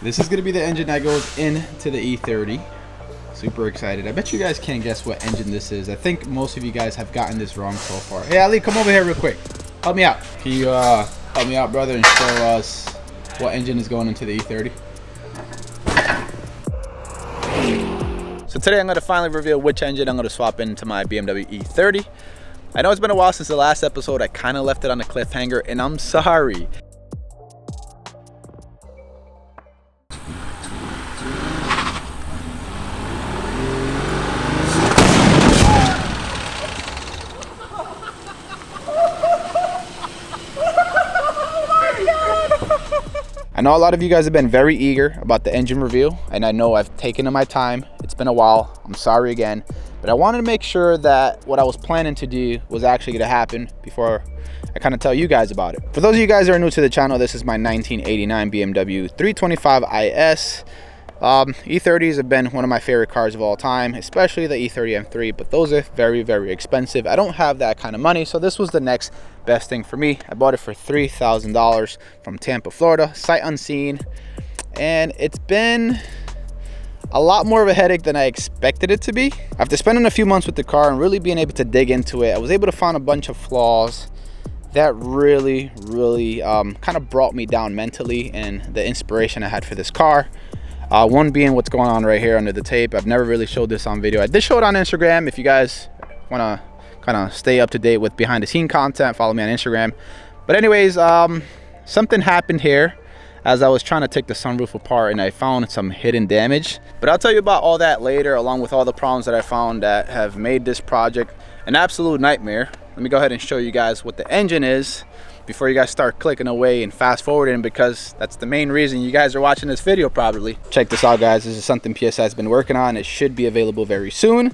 This is going to be the engine that goes into the E30. Super excited. I bet you guys can't guess what engine this is. I think most of you guys have gotten this wrong so far. Hey, Ali, come over here real quick. Help me out. Can you help me out, brother, and show us what engine is going into the E30? So today I'm going to finally reveal which engine I'm going to swap into my BMW E30. I know it's been a while since the last episode. I kind of left it on a cliffhanger, and I'm sorry. I know a lot of you guys have been very eager about the engine review, and I know I've taken my time. It's been a while. I'm sorry again, but I wanted to make sure that what I was planning to do was actually going to happen before I kind of tell you guys about it. For those of you guys that are new to the channel, this is my 1989 BMW 325 IS. E30s have been one of my favorite cars of all time, especially the E30 M3, but those are very, very expensive. I don't have that kind of money, so this was the next best thing for me. I bought it for $3,000 from Tampa, Florida, sight unseen, and it's been a lot more of a headache than I expected it to be. After spending a few months with the car and really being able to dig into it, I was able to find a bunch of flaws that really kind of brought me down mentally and the inspiration I had for this car. One being what's going on right here under the tape. I've never really showed this on video. I did show it on Instagram. If you guys want to kind of stay up to date with behind the scene content, follow me on Instagram. But anyways, something happened here as I was trying to take the sunroof apart, and I found some hidden damage. But I'll tell you about all that later, along with all the problems that I found that have made this project an absolute nightmare. Let me go ahead and show you guys what the engine is before you guys start clicking away and fast forwarding, because that's the main reason you guys are watching this video probably. Check this out, guys. This is something PSI has been working on. It should be available very soon.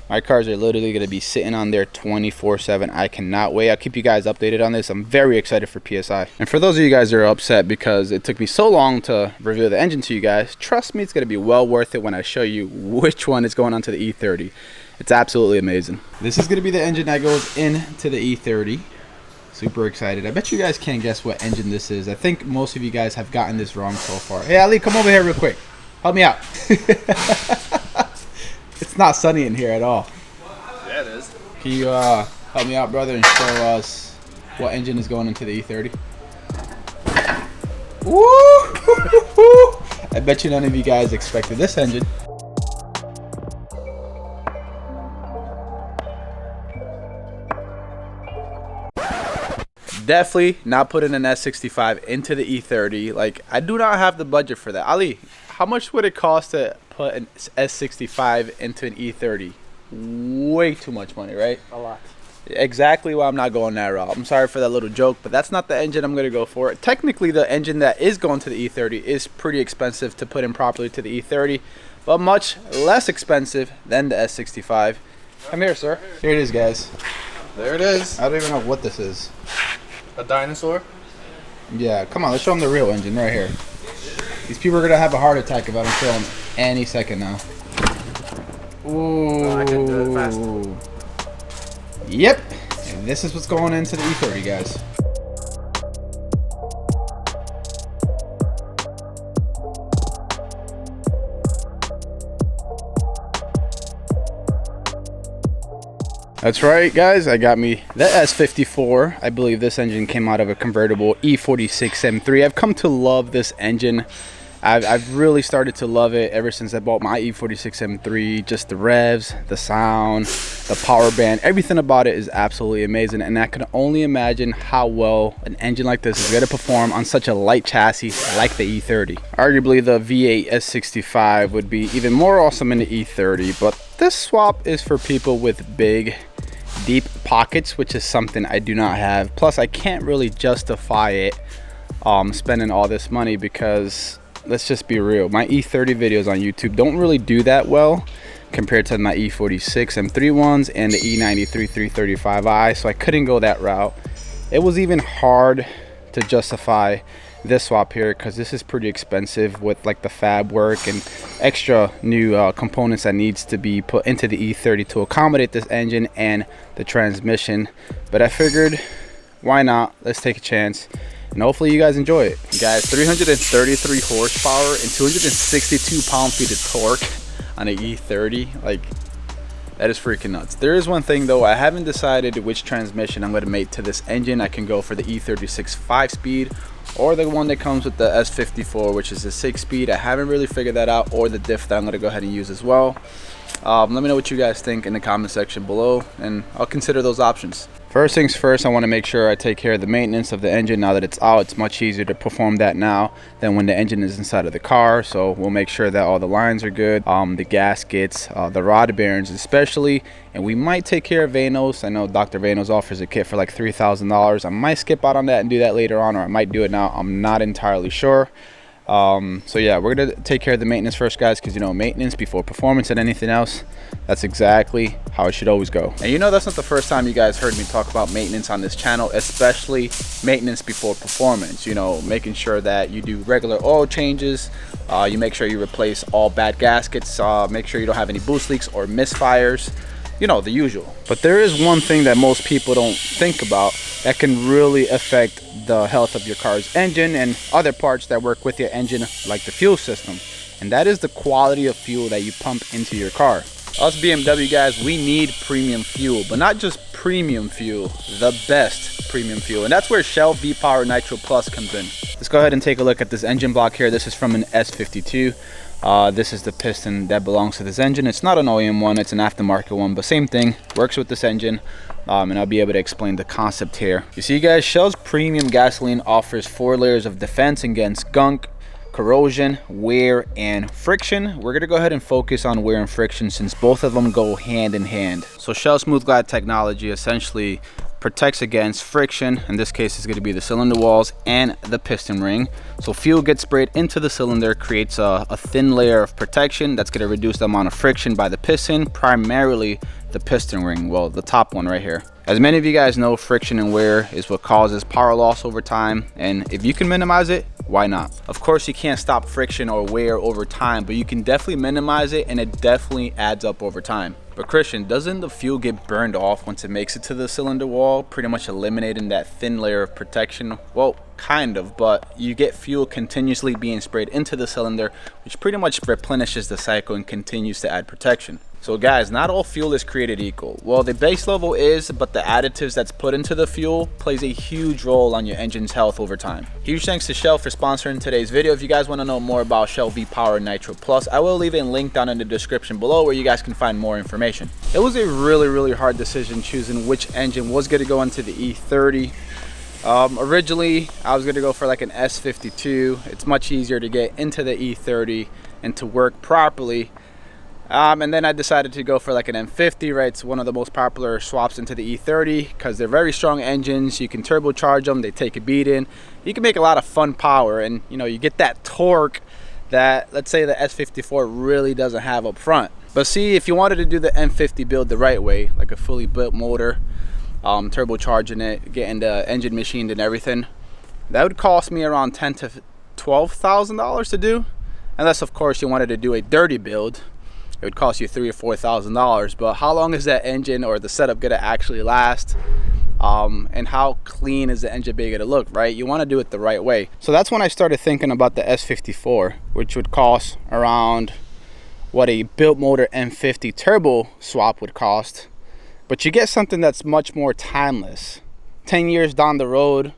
My cars are literally going to be sitting on there 24/7. I cannot wait. I'll keep you guys updated on this. I'm very excited for PSI. And for those of you guys that are upset because it took me so long to reveal the engine to you guys, trust me, it's going to be well worth it when I show you which one is going onto the E30. It's absolutely amazing. This is going to be the engine that goes into the E30. Super excited. I bet you guys can't guess what engine this is. I think most of you guys have gotten this wrong so far. Hey, Ali, come over here real quick. Help me out. It's not sunny in here at all. Yeah, it is. Can you help me out, brother, and show us what engine is going into the E30? Woo! I bet you none of you guys expected this engine. Definitely not putting an S65 into the E30. Like, I do not have the budget for that. Ali, how much would it cost to put an S65 into an E30? Way too much money, right? A lot. Exactly why I'm not going that route. I'm sorry for that little joke, but that's not the engine I'm going to go for. Technically, the engine that is going to the E30 is pretty expensive to put in properly to the E30, but much less expensive than the S65. Come here, sir. Here it is, guys. There it is. I don't even know what this is. A dinosaur? Yeah, come on, let's show them the real engine right here. These people are going to have a heart attack if I don't show them any second now. Ooh. Oh, I can do it fast. Yep. And this is what's going into the E30, guys. That's right, guys. I got me the S54. I believe this engine came out of a convertible E46 M3. I've come to love this engine. I've really started to love it ever since I bought my E46 M3. Just the revs, the sound, the power band, everything about it is absolutely amazing. And I can only imagine how well an engine like this is going to perform on such a light chassis like the E30. Arguably, the V8 S65 would be even more awesome in the E30, but this swap is for people with big, deep pockets, which is something I do not have. Plus, I can't really justify it spending all this money because, let's just be real, my E30 videos on YouTube don't really do that well compared to my E46 M3 ones and the E93 335i, so I couldn't go that route. It was even hard to justify this swap here because this is pretty expensive with like the fab work and extra new components that needs to be put into the E30 to accommodate this engine and the transmission. But I figured, why not? Let's take a chance and hopefully you guys enjoy it. Guys, 333 horsepower and 262 pound-feet of torque on an E30, like, that is freaking nuts. There is one thing though, I haven't decided which transmission I'm going to mate to this engine. I can go for the E36 5-speed or the one that comes with the S54, which is a 6-speed. I haven't really figured that out, or the diff that I'm going to go ahead and use as well. Let me know what you guys think in the comment section below, and I'll consider those options. First things first, I want to make sure I take care of the maintenance of the engine. Now that it's out, it's much easier to perform that now than when the engine is inside of the car. So we'll make sure that all the lines are good, the gaskets, the rod bearings especially, and we might take care of Vanos. I know Dr. Vanos offers a kit for like $3,000. I might skip out on that and do that later on, or I might do it now. I'm not entirely sure. So yeah, we're gonna take care of the maintenance first, guys, because you know, maintenance before performance and anything else, that's exactly how it should always go. And you know, that's not the first time you guys heard me talk about maintenance on this channel, especially maintenance before performance. You know, making sure that you do regular oil changes, you make sure you replace all bad gaskets, make sure you don't have any boost leaks or misfires, you know, the usual. But there is one thing that most people don't think about that can really affect the health of your car's engine and other parts that work with your engine, like the fuel system, and that is the quality of fuel that you pump into your car. Us BMW guys, we need premium fuel, but not just premium fuel, the best premium fuel, and that's where Shell V-Power Nitro Plus comes in. Let's go ahead and take a look at this engine block here. This is from an S52. This is the piston that belongs to this engine. It's not an OEM one, it's an aftermarket one, but same thing, works with this engine. And I'll be able to explain the concept here. You see guys, Shell's premium gasoline offers 4 layers of defense against gunk, corrosion, wear, and friction. We're gonna go ahead and focus on wear and friction since both of them go hand in hand. So Shell Smooth Glide technology essentially protects against friction. In this case, it's going to be the cylinder walls and the piston ring. So fuel gets sprayed into the cylinder, creates a thin layer of protection that's going to reduce the amount of friction by the piston, primarily the piston ring, well, the top one right here. As many of you guys know, friction and wear is what causes power loss over time, and if you can minimize it, why not? Of course, you can't stop friction or wear over time, but you can definitely minimize it, and it definitely adds up over time. But Christian, doesn't the fuel get burned off once it makes it to the cylinder wall, pretty much eliminating that thin layer of protection? Well, kind of, but you get fuel continuously being sprayed into the cylinder, which pretty much replenishes the cycle and continues to add protection. So guys, not all fuel is created equal. Well, the base level is, but the additives that's put into the fuel plays a huge role on your engine's health over time. Huge thanks to Shell for sponsoring today's video. If you guys want to know more about Shell V-Power Nitro Plus, I will leave a link down in the description below where you guys can find more information. It was a really hard decision choosing which engine was going to go into the E30. Originally, I was going to go for like an S52. It's much easier to get into the E30 and to work properly. And then I decided to go for like an M50, right? It's one of the most popular swaps into the E30 because they're very strong engines. You can turbocharge them, they take a beating. You can make a lot of fun power, and you know, you get that torque that, let's say, the S54 really doesn't have up front. But see, if you wanted to do the M50 build the right way, like a fully built motor, turbocharging it, getting the engine machined and everything, that would cost me around $10,000 to $12,000 to do, unless of course you wanted to do a dirty build. It would cost you $3,000 or $4,000. But how long is that engine or the setup gonna actually last? And how clean is the engine bay gonna look, right? You want to do it the right way. So that's when I started thinking about the S54, which would cost around what a built motor M50 turbo swap would cost. But you get something that's much more timeless. 10 years down the road,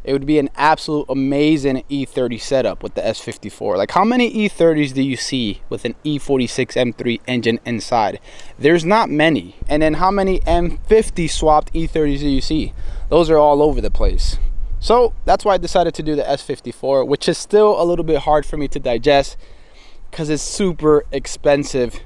it would be an absolute amazing E30 setup with the S54. Like, how many E30s do you see with an E46 M3 engine inside? There's not many. And then how many M50 swapped E30s do you see? Those are all over the place. So that's why I decided to do the S54, which is still a little bit hard for me to digest because it's super expensive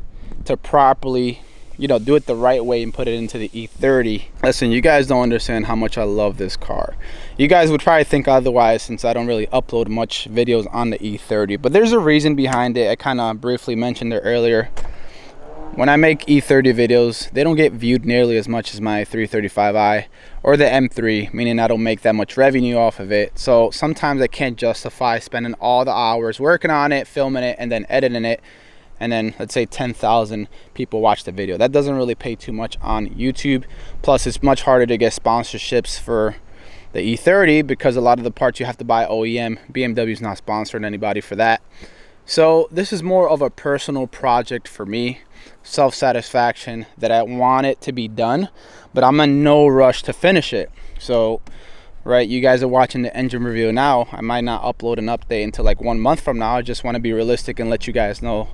to properly, you know, do it the right way and put it into the E30. Listen, you guys don't understand how much I love this car. You guys would probably think otherwise since I don't really upload much videos on the E30, but there's a reason behind it. I kind of briefly mentioned it earlier. When I make E30 videos, they don't get viewed nearly as much as my 335i or the M3, meaning I don't make that much revenue off of it. So sometimes I can't justify spending all the hours working on it, filming it, and then editing it, and then let's say 10,000 people watch the video. That doesn't really pay too much on YouTube. Plus, it's much harder to get sponsorships for the E30 because a lot of the parts you have to buy OEM. BMW is not sponsoring anybody for that. So this is more of a personal project for me, self-satisfaction, that I want it to be done, but I'm in no rush to finish it. So right, you guys are watching the engine review now. I might not upload an update until like 1 month from now. I just want to be realistic and let you guys know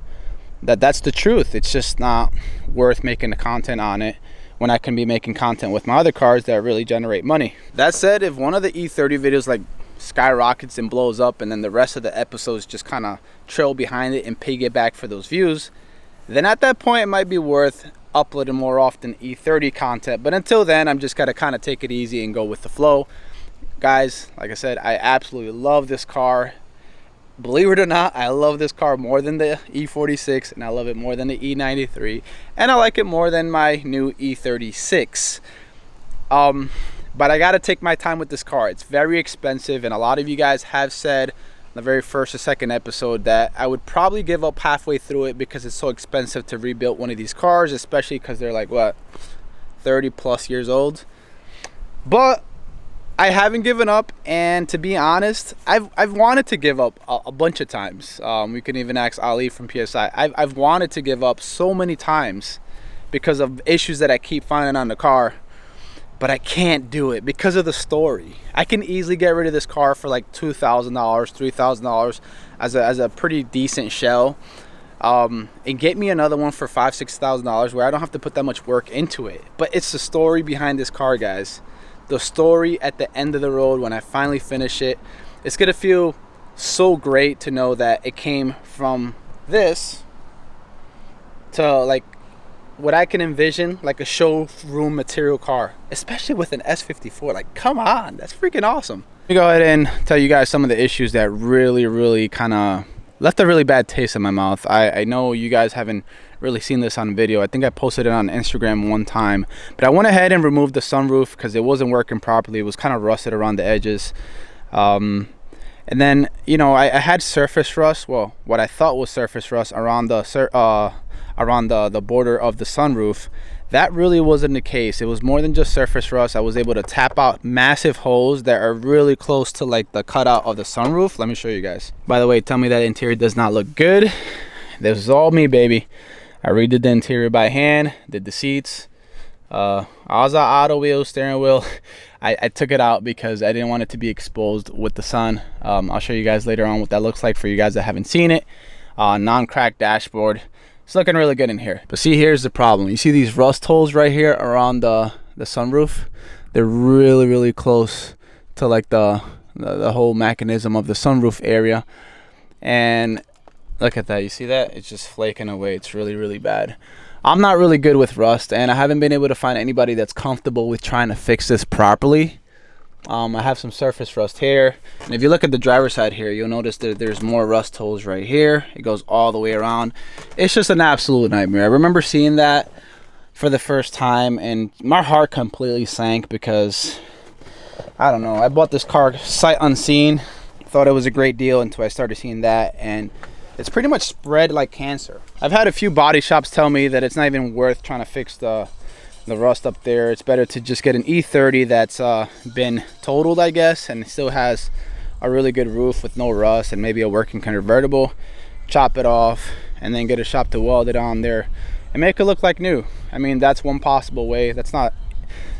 that that's the truth. It's just not worth making the content on it when I can be making content with my other cars that really generate money. That said, if one of the E30 videos like skyrockets and blows up, and then the rest of the episodes just kind of trail behind it and piggyback for those views, then at that point it might be worth uploading more often E30 content. But until then, I'm just gotta kind of take it easy and go with the flow. Guys, like I said, I absolutely love this car. Believe it or not, I love this car more than the E46, and I love it more than the E93, and I like it more than my new E36. But I gotta take my time with this car. It's very expensive, and a lot of you guys have said in the very first or second episode that I would probably give up halfway through it because it's so expensive to rebuild one of these cars, especially because they're like, what, 30 plus years old. But I haven't given up, and to be honest, I've wanted to give up a bunch of times. We can even ask Ali from PSI. I've wanted to give up so many times because of issues that I keep finding on the car, but I can't do it because of the story. I can easily get rid of this car for like $2,000, $3,000 as a pretty decent shell, and get me another one for $5,000, $6,000 where I don't have to put that much work into it. But it's the story behind this car, guys. The story at the end of the road when I finally finish it. It's gonna feel so great to know that it came from this to like what I can envision like a showroom material car, especially with an S54. Like, come on, that's freaking awesome. Let me go ahead and tell you guys some of the issues that really kind of left a really bad taste in my mouth. I know you guys haven't really seen this on video. I think I posted it on Instagram one time, but I went ahead and removed the sunroof because it wasn't working properly. It was kind of rusted around the edges, and then, you know, I had surface rust, well, what I thought was surface rust around the border of the sunroof. That really wasn't the case. It was more than just surface rust. I was able to tap out massive holes that are really close to like the cutout of the sunroof. Let me show you guys. By the way, tell me that interior does not look good. This is all me, baby. I redid the interior by hand, did the seats, auto wheel, steering wheel. I took it out because I didn't want it to be exposed with the sun. I'll show you guys later on what that looks like for you guys that haven't seen it. Non-cracked dashboard. It's looking really good in here. But see, here's the problem. You see these rust holes right here around the sunroof? They're really close to like the whole mechanism of the sunroof area. And look at that, you see that? It's just flaking away. It's really bad. I'm not really good with rust, and I haven't been able to find anybody that's comfortable with trying to fix this properly. I have some surface rust here, and if you look at the driver's side here, you'll notice that there's more rust holes right here. It goes all the way around. It's just an absolute nightmare. I remember seeing that for the first time, and my heart completely sank because, I don't know, I bought this car sight unseen, thought it was a great deal until I started seeing that, and it's pretty much spread like cancer. I've had a few body shops tell me that it's not even worth trying to fix the rust up there. It's better to just get an E30 that's been totaled, I guess, and it still has a really good roof with no rust and maybe a working convertible. Chop it off and then get a shop to weld it on there and make it look like new. I mean, that's one possible way. That's not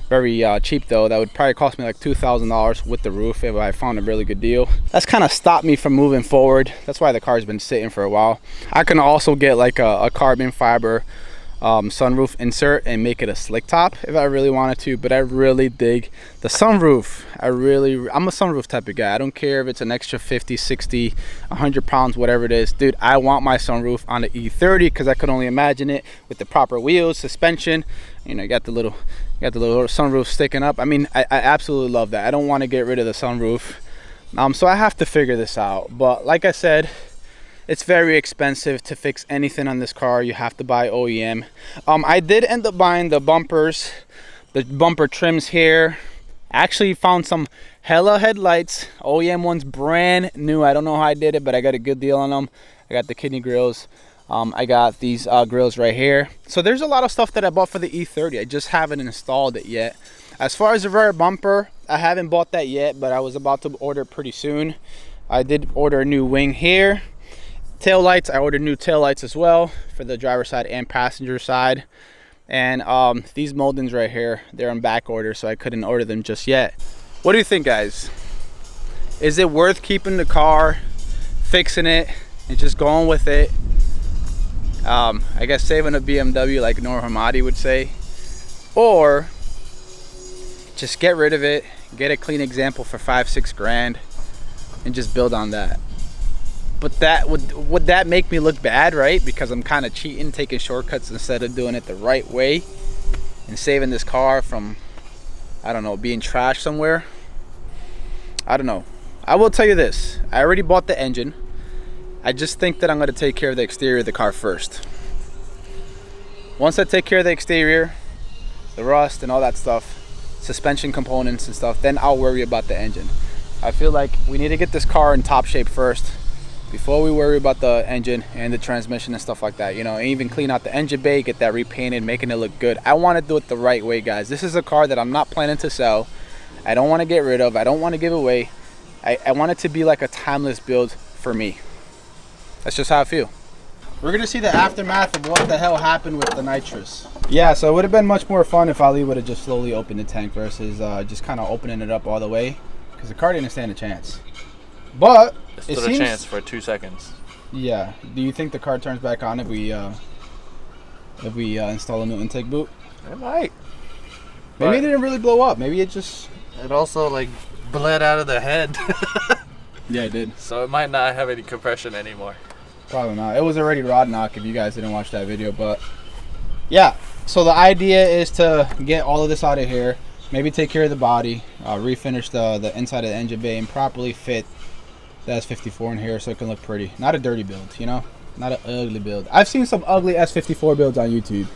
very cheap though. That would probably cost me like $2,000 with the roof if I found a really good deal. That's kind of stopped me from moving forward. That's why the car's been sitting for a while. I can also get like a carbon fiber sunroof insert and make it a slick top if I really wanted to, but I really dig the sunroof. I'm a sunroof type of guy. I don't care if it's an extra 50, 60, 100 pounds, whatever it is. Dude, I want my sunroof on the E30 because I could only imagine it with the proper wheels, suspension. You know, you got the little sunroof sticking up. I mean, I absolutely love that. I don't want to get rid of the sunroof, so I have to figure this out. But like I said, it's very expensive to fix anything on this car. You have to buy OEM. I did end up buying the bumpers, the bumper trims here. Actually found some hella headlights, OEM ones, brand new. I don't know how I did it, but I got a good deal on them. I got the kidney grills. I got these grills right here. So there's a lot of stuff that I bought for the E30. I just haven't installed it yet. As far as the rear bumper, I haven't bought that yet, but I was about to order pretty soon. I did order a new wing here. Tail lights, I ordered new tail lights as well for the driver's side and passenger side. And these moldings right here, they're on back order, so I couldn't order them just yet. What do you think, guys? Is it worth keeping the car, fixing it, and just going with it? I guess saving a BMW like Noor Hamadi would say, or just get rid of it, get a clean example for 5-6 grand, and just build on that. But that would that make me look bad, right? Because I'm kind of cheating, taking shortcuts instead of doing it the right way, and saving this car from, I don't know, being trashed somewhere. I don't know. I will tell you this: I already bought the engine. I just think that I'm going to take care of the exterior of the car first. Once I take care of the exterior, the rust and all that stuff, suspension components and stuff, then I'll worry about the engine. I feel like we need to get this car in top shape first before we worry about the engine and the transmission and stuff like that, you know, and even clean out the engine bay, get that repainted, making it look good. I want to do it the right way, guys. This is a car that I'm not planning to sell. I don't want to get rid of. I don't want to give away. I want it to be like a timeless build for me. That's just how I feel. We're gonna see the aftermath of what the hell happened with the nitrous. Yeah, so it would have been much more fun if Ali would have just slowly opened the tank versus just kind of opening it up all the way, because the car didn't stand a chance. But it stood a chance for 2 seconds. Yeah. Do you think the car turns back on if we install a new intake boot? It might. Maybe it didn't really blow up. Maybe it just... It also like bled out of the head. Yeah, it did. So it might not have any compression anymore. Probably not. It was already rod knock if you guys didn't watch that video. But yeah, so the idea is to get all of this out of here. Maybe take care of the body, refinish the inside of the engine bay, and properly fit the S54 in here so it can look pretty. Not a dirty build, you know? Not an ugly build. I've seen some ugly S54 builds on YouTube,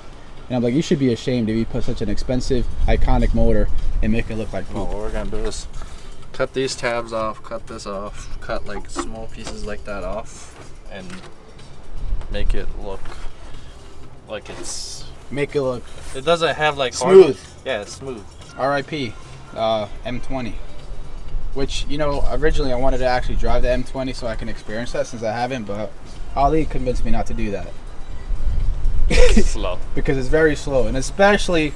and I'm like, you should be ashamed if you put such an expensive, iconic motor and make it look like poop. Well, what we're gonna do is cut these tabs off, cut this off, cut like small pieces like that off, and make it look like it's... Make it look... It doesn't have like... smooth. Yeah, it's smooth. RIP M20. Which, you know, originally I wanted to actually drive the M20 so I can experience that, since I haven't, but Ali convinced me not to do that. Slow. Because it's very slow, and especially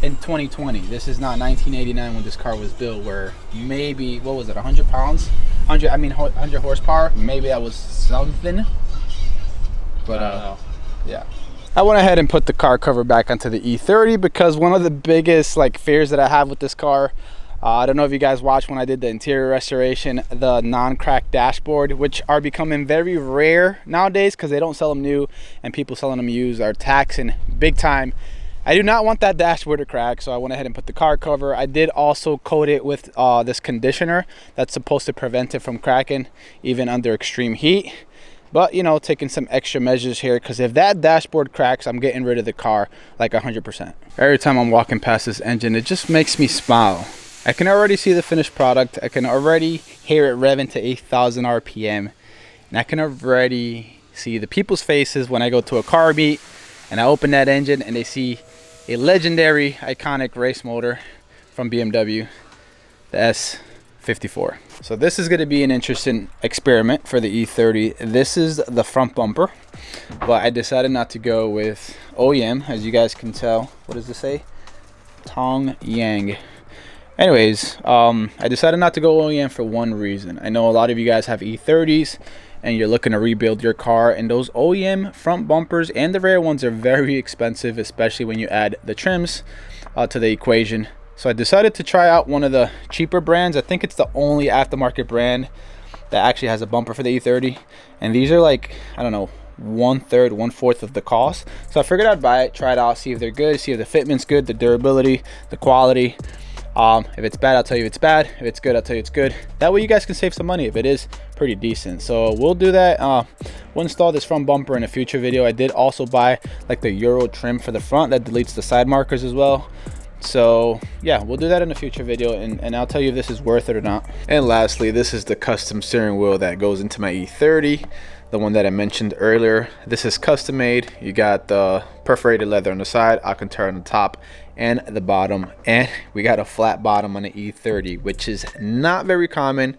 in 2020. This is not 1989 when this car was built, where maybe, what was it, 100 pounds? 100 horsepower? Maybe that was something. But, yeah. I went ahead and put the car cover back onto the E30 because one of the biggest fears that I have with this car, I don't know if you guys watched when I did the interior restoration, the non-cracked dashboard, which are becoming very rare nowadays because they don't sell them new, and people selling them used are taxing big time. I do not want that dashboard to crack, so I went ahead and put the car cover. I did also coat it with this conditioner that's supposed to prevent it from cracking even under extreme heat. But, you know, taking some extra measures here, because if that dashboard cracks, I'm getting rid of the car like 100%. Every time I'm walking past this engine, it just makes me smile. I can already see the finished product. I can already hear it revving to 8,000 RPM. And I can already see the people's faces when I go to a car meet and I open that engine and they see a legendary, iconic race motor from BMW, the S54. So this is going to be an interesting experiment for the E30. This is the front bumper, but I decided not to go with OEM, as you guys can tell. What does this say? Tong Yang. Anyways, I decided not to go OEM for one reason. I know a lot of you guys have E30s and you're looking to rebuild your car, and those OEM front bumpers and the rear ones are very expensive, especially when you add the trims to the equation. So I decided to try out one of the cheaper brands. I think it's the only aftermarket brand that actually has a bumper for the E30, and these are like, I don't know, 1/3, 1/4 of the cost. So I figured I'd buy it, try it out, see if they're good, see if the fitment's good, the durability, the quality. If it's bad, I'll tell you it's bad. If it's good, I'll tell you it's good. That way you guys can save some money if it is pretty decent. So we'll do that. We'll install this front bumper in a future video. I did also buy like the Euro trim for the front that deletes the side markers as well. So yeah, we'll do that in a future video, and I'll tell you if this is worth it or not. And lastly, this is the custom steering wheel that goes into my E30. the one that I mentioned earlier. This is custom made. You got the perforated leather on the side, Alcantara on the top and the bottom, and we got a flat bottom on the E30, which is not very common.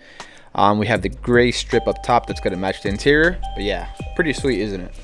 We have the gray strip up top that's going to match the interior, but yeah, pretty sweet, isn't it?